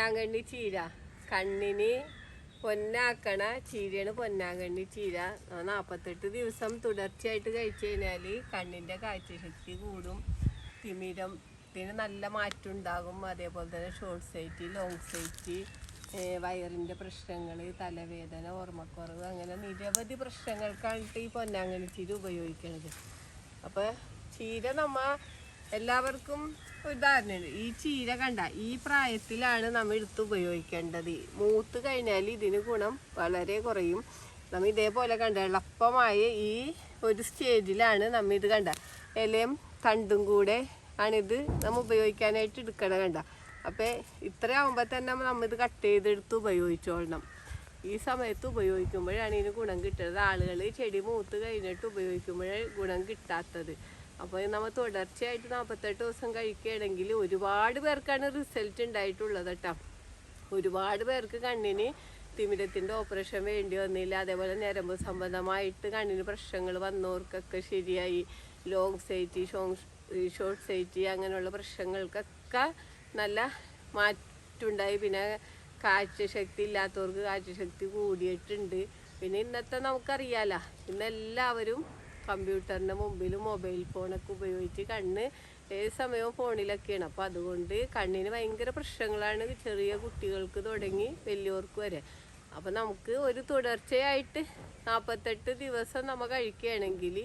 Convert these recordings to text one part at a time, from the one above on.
പൊന്നാങ്കണ്ണി ചീര കണ്ണിന് പൊന്നാക്കണ ചീരയാണ് പൊന്നാങ്കണ്ണി ചീര. 48 ദിവസം തുടർച്ചയായിട്ട് കഴിച്ചു കഴിഞ്ഞാൽ കണ്ണിൻ്റെ കാഴ്ചശക്തി കൂടും, തിമിരത്തിന് നല്ല മാറ്റം ഉണ്ടാകും. അതേപോലെ തന്നെ ഷോർട്ട് സൈറ്റ്, ലോങ് സൈറ്റ്, വയറിൻ്റെ പ്രശ്നങ്ങൾ, തലവേദന, ഓർമ്മക്കുറവ്, അങ്ങനെ നിരവധി പ്രശ്നങ്ങൾക്കായിട്ട് ഈ പൊന്നാങ്കണ്ണി ചീര ഉപയോഗിക്കുന്നത്. അപ്പോൾ ചീര എല്ലാവർക്കും ഉദാഹരണമാണ്. ഈ ചീര കണ്ട ഈ പ്രായത്തിലാണ് നമ്മൾ എടുത്ത് ഉപയോഗിക്കേണ്ടത്. മൂത്ത് കഴിഞ്ഞാൽ ഇതിന് ഗുണം വളരെ കുറയും. നമ്മൾ ഇതേപോലെ കണ്ട എളുപ്പമായ ഈ ഒരു സ്റ്റേജിലാണ് നമ്മൾ ഇത് കണ്ട ഇലയും തണ്ടും കൂടെ ആണിത് നമ്മൾ ഉപയോഗിക്കാനായിട്ട് എടുക്കണം കണ്ട. അപ്പോൾ ഇത്രയാകുമ്പോൾ തന്നെ നമ്മളിത് കട്ട് ചെയ്തെടുത്ത് ഉപയോഗിച്ചോളണം. ഈ സമയത്ത് ഉപയോഗിക്കുമ്പോഴാണ് ഇതിന് ഗുണം കിട്ടുന്നത്. ആളുകൾ ചെടി മൂത്ത് കഴിഞ്ഞിട്ട് ഉപയോഗിക്കുമ്പോഴേ ഗുണം കിട്ടാത്തത്. അപ്പോൾ നമ്മൾ തുടർച്ചയായിട്ട് 48 ദിവസം കഴിക്കുകയാണെങ്കിൽ ഒരുപാട് പേർക്കാണ് റിസൾട്ട് ഉണ്ടായിട്ടുള്ളത് കേട്ടോ. ഒരുപാട് പേർക്ക് കണ്ണിന് തിമിരത്തിൻ്റെ ഓപ്പറേഷൻ വേണ്ടി വന്നില്ല. അതേപോലെ ഞരമ്പ് സംബന്ധമായിട്ട് കണ്ണിന് പ്രശ്നങ്ങൾ വന്നവർക്കൊക്കെ ശരിയായി. ലോങ് സൈറ്റ്, ഷോർട്ട് സൈറ്റ്, അങ്ങനെയുള്ള പ്രശ്നങ്ങൾക്കൊക്കെ നല്ല മാറ്റമുണ്ടായി. പിന്നെ കാഴ്ചശക്തി ഇല്ലാത്തവർക്ക് കാഴ്ചശക്തി കൂടിയിട്ടുണ്ട്. പിന്നെ ഇന്നത്തെ നമുക്കറിയാലോ, ഇന്നെല്ലാവരും കമ്പ്യൂട്ടറിൻ്റെ മുമ്പിൽ മൊബൈൽ ഫോണൊക്കെ ഉപയോഗിച്ച് കണ്ണ് ഏത് സമയവും ഫോണിലൊക്കെയാണ്. അപ്പോൾ അതുകൊണ്ട് കണ്ണിന് ഭയങ്കര പ്രശ്നങ്ങളാണ്, ചെറിയ കുട്ടികൾക്ക് തുടങ്ങി വലിയവർക്ക് വരെ. അപ്പോൾ നമുക്ക് ഒരു തുടർച്ചയായിട്ട് 48 ദിവസം നമ്മൾ കഴിക്കുകയാണെങ്കിൽ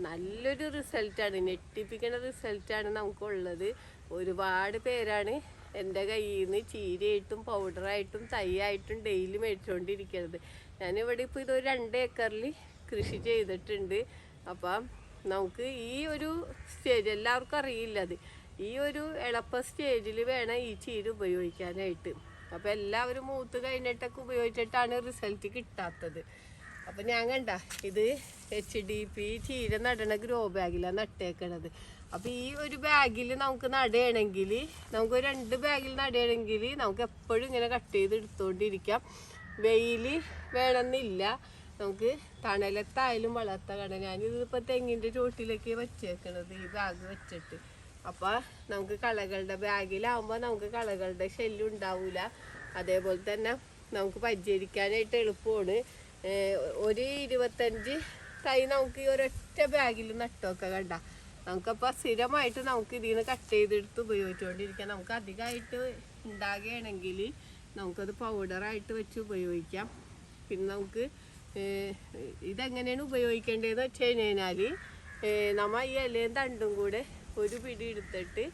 നല്ലൊരു റിസൾട്ടാണ്, ഞെട്ടിപ്പിക്കുന്ന റിസൾട്ടാണ് നമുക്കുള്ളത്. ഒരുപാട് പേരാണ് എൻ്റെ കയ്യിൽ നിന്ന് ചീരയായിട്ടും പൗഡറായിട്ടും തൈയായിട്ടും ഡെയിലി മേടിച്ചുകൊണ്ടിരിക്കുന്നത്. ഞാനിവിടെ ഇപ്പോൾ ഇതൊരു 2 ഏക്കറിൽ കൃഷി ചെയ്തിട്ടുണ്ട്. അപ്പം നമുക്ക് ഈ ഒരു സ്റ്റേജ് എല്ലാവർക്കും അറിയില്ല. അത് ഈ ഒരു എളുപ്പ സ്റ്റേജിൽ വേണം ഈ ചീര ഉപയോഗിക്കാനായിട്ട്. അപ്പോൾ എല്ലാവരും മൂത്ത് കഴിഞ്ഞിട്ടൊക്കെ ഉപയോഗിച്ചിട്ടാണ് റിസൾട്ട് കിട്ടാത്തത്. അപ്പം ഞാൻ കണ്ട ഇത് HDP ചീര നടണ ഗ്രോ ബാഗിലാണ് നട്ടേക്കണത്. അപ്പോൾ ഈ ഒരു ബാഗിൽ നമുക്ക് നടുകയാണെങ്കിൽ, നമുക്ക് 2 ബാഗിൽ നടുകയാണെങ്കിൽ നമുക്ക് എപ്പോഴും ഇങ്ങനെ കട്ട് ചെയ്ത് എടുത്തുകൊണ്ടിരിക്കാം. വെയിൽ വേണമെന്നില്ല, നമുക്ക് തണലത്തായാലും വളർത്ത കട. ഞാനിതിപ്പോൾ തെങ്ങിൻ്റെ ചോട്ടിലേക്ക് വെച്ചേക്കണത് ഈ ബാഗ് വെച്ചിട്ട്. അപ്പോൾ നമുക്ക് കളകളുടെ ബാഗിലാവുമ്പോൾ നമുക്ക് കളകളുടെ ശല്യം ഉണ്ടാവില്ല. അതേപോലെ തന്നെ നമുക്ക് പരിചരിക്കാനായിട്ട് എളുപ്പമാണ്. ഒരു 25 തൈ നമുക്ക് ഈ ഒരൊറ്റ ബാഗിൽ നട്ടൊക്കെ കണ്ട. നമുക്കപ്പോൾ സ്ഥിരമായിട്ട് നമുക്ക് ഇതിൽ നിന്ന് കട്ട് ചെയ്തെടുത്ത് ഉപയോഗിച്ചുകൊണ്ടിരിക്കാം. നമുക്ക് അധികമായിട്ട് ഉണ്ടാകുകയാണെങ്കിൽ നമുക്കത് പൗഡറായിട്ട് വെച്ച് ഉപയോഗിക്കാം. പിന്നെ നമുക്ക് ഇതെങ്ങനെയാണ് ഉപയോഗിക്കേണ്ടതെന്ന് വെച്ച് കഴിഞ്ഞാൽ, നമ്മൾ ഈ ഇലയും തണ്ടും കൂടെ ഒരു പിടി എടുത്തിട്ട്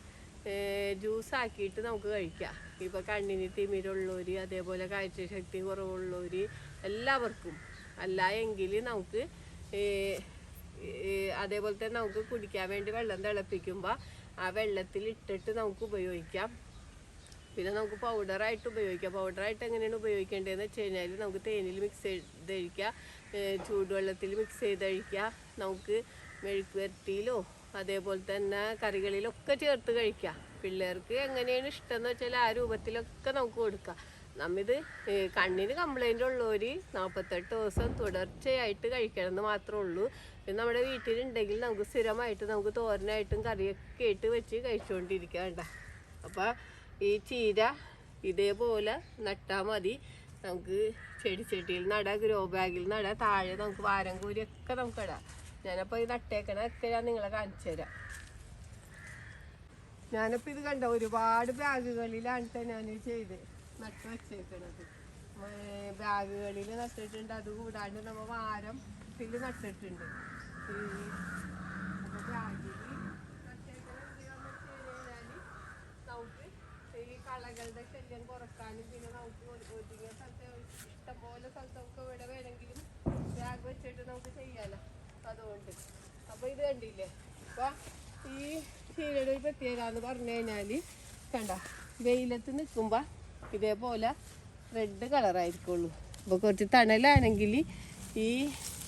ജ്യൂസാക്കിയിട്ട് നമുക്ക് കഴിക്കാം. ഇപ്പോൾ കണ്ണിന് തിമിരമുള്ളവർ, അതേപോലെ കാഴ്ചശക്തി കുറവുള്ളവർ, എല്ലാവർക്കും. അല്ല എങ്കിൽ നമുക്ക് അതേപോലെ തന്നെ നമുക്ക് കുടിക്കാൻ വേണ്ടി വെള്ളം തിളപ്പിക്കുമ്പോൾ ആ വെള്ളത്തിൽ ഇട്ടിട്ട് നമുക്ക് ഉപയോഗിക്കാം. പിന്നെ നമുക്ക് പൗഡറായിട്ട് ഉപയോഗിക്കാം. പൗഡറായിട്ട് എങ്ങനെയാണ് ഉപയോഗിക്കേണ്ടതെന്ന് വെച്ച് കഴിഞ്ഞാൽ, നമുക്ക് തേനിൽ മിക്സ് ചെയ്ത് കഴിക്കുക, ചൂടുവെള്ളത്തിൽ മിക്സ് ചെയ്ത് കഴിക്കുക, നമുക്ക് മെഴുക്ക് വരട്ടിയിലോ അതേപോലെ തന്നെ കറികളിലൊക്കെ ചേർത്ത് കഴിക്കാം. പിള്ളേർക്ക് എങ്ങനെയാണ് ഇഷ്ടമെന്ന് വെച്ചാൽ ആ രൂപത്തിലൊക്കെ നമുക്ക് കൊടുക്കാം. നമ്മിത് കണ്ണിന് കംപ്ലൈൻ്റ് ഉള്ളവർ 48 ദിവസം തുടർച്ചയായിട്ട് കഴിക്കണമെന്ന് മാത്രമേ ഉള്ളൂ. പിന്നെ നമ്മുടെ വീട്ടിലുണ്ടെങ്കിൽ നമുക്ക് സ്ഥിരമായിട്ട് നമുക്ക് തോരനായിട്ടും കറിയൊക്കെ ആയിട്ട് വെച്ച് കഴിച്ചുകൊണ്ടിരിക്കുക വേണ്ട. അപ്പോൾ ഈ ചീര ഇതേപോലെ നട്ടാൽ മതി. നമുക്ക് ചെടിച്ചട്ടിയിൽ നടാം, ഗ്രോ ബാഗിൽ നടാം, താഴെ നമുക്ക് വാരം കൂരിയൊക്കെ നമുക്ക് ഇടാം. ഞാനപ്പോൾ ഈ നട്ടേക്കണൊക്കെ ഞാൻ നിങ്ങളെ കാണിച്ചു തരാം. ഞാനിപ്പോൾ ഇത് കണ്ട ഒരുപാട് ബാഗുകളിലാണ് ഞാൻ ചെയ്ത് നട്ട് വെച്ചേക്കണത്. ബാഗുകളിൽ നട്ടിട്ടുണ്ട്, അതുകൂടാണ്ട് നമ്മൾ വാരത്തിൽ നട്ടിട്ടുണ്ട്. അപ്പോൾ ബാഗിൽ നമുക്ക് ഈ കളകളുടെ ശല്യം കുറക്കാനും, പിന്നെ നമുക്ക് ഒതുങ്ങിയ സ്ഥലത്ത് ഇഷ്ടംപോലെ സ്ഥലത്തൊക്കെ ഇവിടെ വേണമെങ്കിലും ബാഗ് വെച്ചിട്ട് നമുക്ക് ചെയ്യാമല്ലോ. അതുകൊണ്ട് അപ്പോൾ ഇത് കണ്ടില്ലേ. അപ്പോൾ ഈ ചീരയുടെ ഒരു പ്രത്യേകത എന്ന് പറഞ്ഞു കഴിഞ്ഞാൽ കണ്ട, വെയിലത്ത് നിൽക്കുമ്പോൾ ഇതേപോലെ റെഡ് കളറായിരിക്കുള്ളൂ. അപ്പോൾ കുറച്ച് തണലാണെങ്കിൽ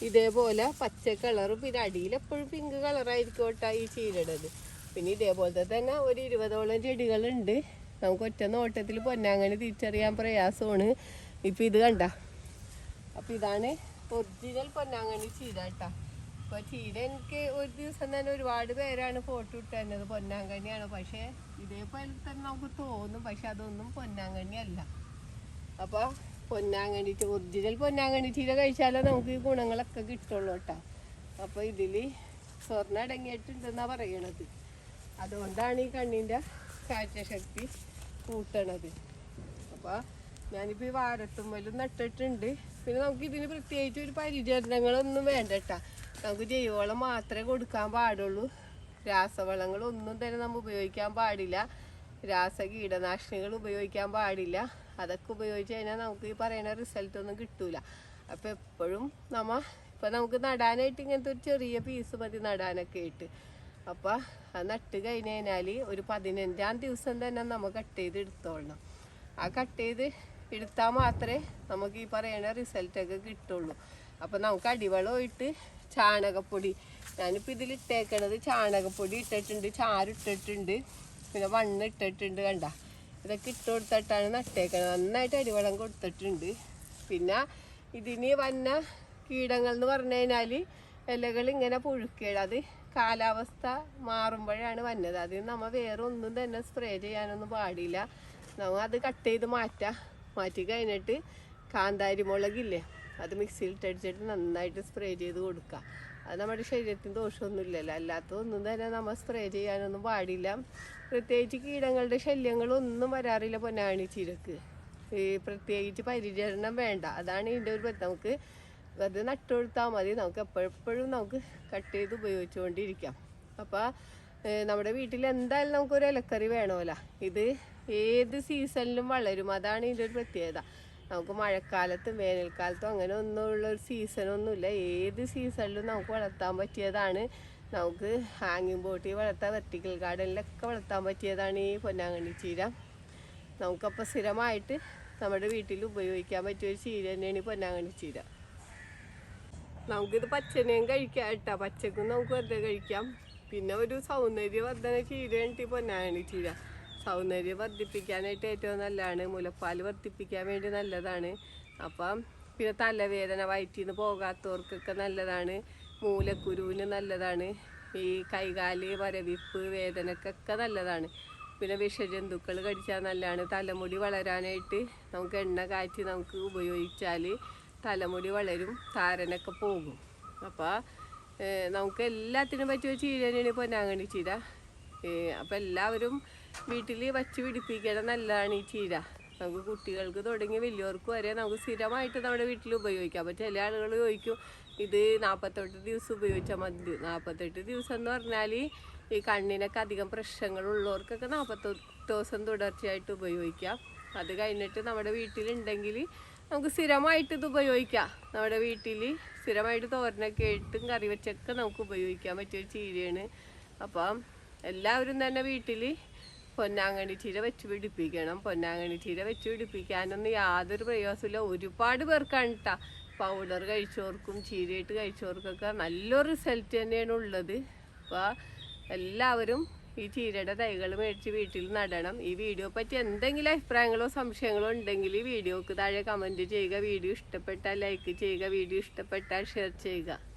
ഇതേപോലെ പച്ച കളറും, പിന്നെ അടിയിൽ എപ്പോഴും പിങ്ക് കളറായിരിക്കും കേട്ടോ ഈ ചീരയുടേത്. പിന്നെ ഇതേപോലത്തെ തന്നെ ഒരു 20ഓളം ചെടികളുണ്ട്. നമുക്ക് ഒറ്റ നോട്ടത്തിൽ പൊന്നാങ്കണ്ണി തിരിച്ചറിയാൻ പ്രയാസമാണ്. ഇപ്പം ഇത് കണ്ട. അപ്പം ഇതാണ് ഒറിജിനൽ പൊന്നാങ്കണ്ണി ചീര കേട്ടോ. ഇപ്പൊ ചീര എനിക്ക് ഒരു ദിവസം തന്നെ ഒരുപാട് പേരാണ് ഫോട്ടോ ഇട്ട് തന്നത് പൊന്നാങ്കണ്ണിയാണ്. പക്ഷെ ഇതേപോലെ തന്നെ നമുക്ക് തോന്നും, പക്ഷെ അതൊന്നും പൊന്നാങ്കണ്ണി അല്ല. അപ്പൊ പൊന്നാങ്കണ്ണി ഒറിജിനൽ പൊന്നാങ്കണ്ണി ചീര കഴിച്ചാലേ നമുക്ക് ഈ ഗുണങ്ങളൊക്കെ കിട്ടുള്ളൂ കേട്ടോ. അപ്പൊ ഇതില് സ്വർണ്ണം അടങ്ങിയിട്ടുണ്ടെന്നാ പറയണത്. അതുകൊണ്ടാണ് ഈ കണ്ണിന്റെ കാഴ്ചശക്തി കൂട്ടണത്. അപ്പൊ ഞാനിപ്പോ ഈ വാഴത്തുമ്മലും നട്ടിട്ടുണ്ട്. പിന്നെ നമുക്ക് ഇതിന് പ്രത്യേകിച്ച് ഒരു പരിചരണങ്ങളൊന്നും വേണ്ട കേട്ടാ. നമുക്ക് ജൈവവളം മാത്രമേ കൊടുക്കാൻ പാടുള്ളൂ. രാസവളങ്ങളൊന്നും തന്നെ നമ്മൾ ഉപയോഗിക്കാൻ പാടില്ല. കീടനാശിനികൾ ഉപയോഗിക്കാൻ പാടില്ല. അതൊക്കെ ഉപയോഗിച്ച് കഴിഞ്ഞാൽ നമുക്ക് ഈ പറയുന്ന റിസൾട്ടൊന്നും കിട്ടൂല. അപ്പം എപ്പോഴും നമുക്ക് നടാനായിട്ട് ഇങ്ങനത്തെ ഒരു ചെറിയ പീസ് മതി നടാനൊക്കെ ആയിട്ട്. അപ്പം അത് നട്ട് കഴിഞ്ഞ് കഴിഞ്ഞാൽ ഒരു 15-ാം ദിവസം തന്നെ നമ്മൾ കട്ട് ചെയ്ത് എടുത്തോളണം. ആ കട്ട് ചെയ്ത് എടുത്താൽ മാത്രമേ നമുക്ക് ഈ പറയുന്ന റിസൾട്ടൊക്കെ കിട്ടുള്ളൂ. അപ്പം നമുക്ക് അടിവളമായിട്ട് ചാണകപ്പൊടി, ഞാനിപ്പോൾ ഇതിലിട്ടേക്കണത് ചാണകപ്പൊടി ഇട്ടിട്ടുണ്ട്, ചാരിട്ടിട്ടുണ്ട്, പിന്നെ മണ്ണ് ഇട്ടിട്ടുണ്ട്. കണ്ട ഇതൊക്കെ ഇട്ട് കൊടുത്തിട്ടാണ് നട്ടേക്കണത്. നന്നായിട്ട് അടിവളം കൊടുത്തിട്ടുണ്ട്. പിന്നെ ഇതിന് വന്ന കീടങ്ങൾ എന്ന് പറഞ്ഞു കഴിഞ്ഞാൽ ഇലകൾ ഇങ്ങനെ പുഴുക്കേട്, അത് കാലാവസ്ഥ മാറുമ്പോഴാണ് വന്നത്. അതിന് നമ്മൾ വേറെ ഒന്നും തന്നെ സ്പ്രേ ചെയ്യാനൊന്നും പാടില്ല. നമ്മൾ അത് കട്ട് ചെയ്ത് മാറ്റി കഴിഞ്ഞിട്ട് കാന്താരി മുളകില്ലേ അത് മിക്സിയിലിട്ടടിച്ചിട്ട് നന്നായിട്ട് സ്പ്രേ ചെയ്ത് കൊടുക്കുക. അത് നമ്മുടെ ശരീരത്തിന് ദോഷമൊന്നുമില്ലല്ലോ. അല്ലാത്തതൊന്നും തന്നെ നമ്മൾ സ്പ്രേ ചെയ്യാനൊന്നും പാടില്ല. പ്രത്യേകിച്ച് കീടങ്ങളുടെ ശല്യങ്ങളൊന്നും വരാറില്ല പൊന്നാങ്കണ്ണി ചീരക്ക്. പ്രത്യേകിച്ച് പരിചരണം വേണ്ട. അതാണ് ഇതിൻ്റെ ഒരു നമുക്ക് അത് നട്ടുകൊടുത്താൽ മതി. നമുക്ക് എപ്പോഴെപ്പോഴും നമുക്ക് കട്ട് ചെയ്ത് ഉപയോഗിച്ചുകൊണ്ടിരിക്കാം. അപ്പോൾ നമ്മുടെ വീട്ടിൽ എന്തായാലും നമുക്കൊരു ഇലക്കറി വേണമല്ലോ. ഇത് ഏത് സീസണിലും വളരും. അതാണ് ഇതിൻ്റെ ഒരു പ്രത്യേകത. നമുക്ക് മഴക്കാലത്തും വേനൽക്കാലത്തും അങ്ങനെ ഒന്നുമുള്ള ഒരു സീസണൊന്നുമില്ല. ഏത് സീസണിലും നമുക്ക് വളർത്താൻ പറ്റിയതാണ്. നമുക്ക് ഹാങ്ങിങ് ബോട്ടിൽ വളർത്താൻ, വെർട്ടിക്കൽ ഗാർഡനിലൊക്കെ വളർത്താൻ പറ്റിയതാണ് ഈ പൊന്നാങ്കണ്ണി ചീര. നമുക്കപ്പോൾ സ്ഥിരമായിട്ട് നമ്മുടെ വീട്ടിൽ ഉപയോഗിക്കാൻ പറ്റിയൊരു ചീര തന്നെയാണ് ഈ പൊന്നാങ്കണ്ണി ചീര. നമുക്കിത് പച്ചനെയും കഴിക്കാം കേട്ടോ. പച്ചക്കും നമുക്ക് വെറുതെ കഴിക്കാം. പിന്നെ ഒരു സൗന്ദര്യവർദ്ധന ചീരയാണ് ഈ പൊന്നാങ്കണ്ണി ചീര. സൗന്ദര്യം വർദ്ധിപ്പിക്കാനായിട്ട് ഏറ്റവും നല്ലതാണ്. മുലപ്പാൽ വർദ്ധിപ്പിക്കാൻ വേണ്ടി നല്ലതാണ്. അപ്പം പിന്നെ തലവേദന, വയറ്റിൽ നിന്ന് പോകാത്തവർക്കൊക്കെ നല്ലതാണ്. മൂലക്കുരുവിന് നല്ലതാണ്. ഈ കൈകാല് മരവിപ്പ് വേദനക്കൊക്കെ നല്ലതാണ്. പിന്നെ വിഷജന്തുക്കൾ കടിച്ചാൽ നല്ലതാണ്. തലമുടി വളരാനായിട്ട് നമുക്ക് എണ്ണ കാച്ചി നമുക്ക് ഉപയോഗിച്ചാൽ തലമുടി വളരും, താരനൊക്കെ പോകും. അപ്പോൾ നമുക്ക് എല്ലാത്തിനും പറ്റിയ ചീര തന്നെയാണ് പൊന്നാങ്കണ്ണി ചീര. അപ്പം എല്ലാവരും വീട്ടിൽ വച്ച് പിടിപ്പിക്കണം. നല്ലതാണ് ഈ ചീര. നമുക്ക് കുട്ടികൾക്ക് തുടങ്ങി വലിയവർക്ക് വരെ നമുക്ക് സ്ഥിരമായിട്ട് നമ്മുടെ വീട്ടിൽ ഉപയോഗിക്കാം. അപ്പോൾ ചില ആളുകൾ ചോദിക്കും ഇത് 48 ദിവസം ഉപയോഗിച്ചാൽ മതി. 48 ദിവസം എന്ന് പറഞ്ഞാൽ ഈ കണ്ണിനൊക്കെ അധികം പ്രശ്നങ്ങളുള്ളവർക്കൊക്കെ 48 ദിവസം തുടർച്ചയായിട്ട് ഉപയോഗിക്കാം. അത് കഴിഞ്ഞിട്ട് നമ്മുടെ വീട്ടിലുണ്ടെങ്കിൽ നമുക്ക് സ്ഥിരമായിട്ട് ഇത് ഉപയോഗിക്കാം. നമ്മുടെ വീട്ടിൽ സ്ഥിരമായിട്ട് തോരനൊക്കെ ഇട്ടും കറി വെച്ചൊക്കെ നമുക്ക് ഉപയോഗിക്കാൻ പറ്റിയ ചീരയാണ്. അപ്പം എല്ലാവരും തന്നെ വീട്ടിൽ പൊന്നാങ്കണ്ണി ചീര വെച്ച് പിടിപ്പിക്കണം. പൊന്നാങ്കണ്ണി ചീര വെച്ച് പിടിപ്പിക്കാനൊന്നും യാതൊരു പ്രയാസമില്ല. ഒരുപാട് പേർക്കാണ് കേട്ടോ. പൗഡർ കഴിച്ചവർക്കും ചീരയിട്ട് കഴിച്ചവർക്കൊക്കെ നല്ലൊരു റിസൾട്ട് തന്നെയാണ് ഉള്ളത്. അപ്പോൾ എല്ലാവരും ഈ ചീരയുടെ തൈകൾ മേടിച്ച് വീട്ടിൽ നടണം. ഈ വീഡിയോ പറ്റി എന്തെങ്കിലും അഭിപ്രായങ്ങളോ സംശയങ്ങളോ ഉണ്ടെങ്കിൽ വീഡിയോക്ക് താഴെ കമൻറ്റ് ചെയ്യുക. വീഡിയോ ഇഷ്ടപ്പെട്ടാൽ ലൈക്ക് ചെയ്യുക. വീഡിയോ ഇഷ്ടപ്പെട്ടാൽ ഷെയർ ചെയ്യുക.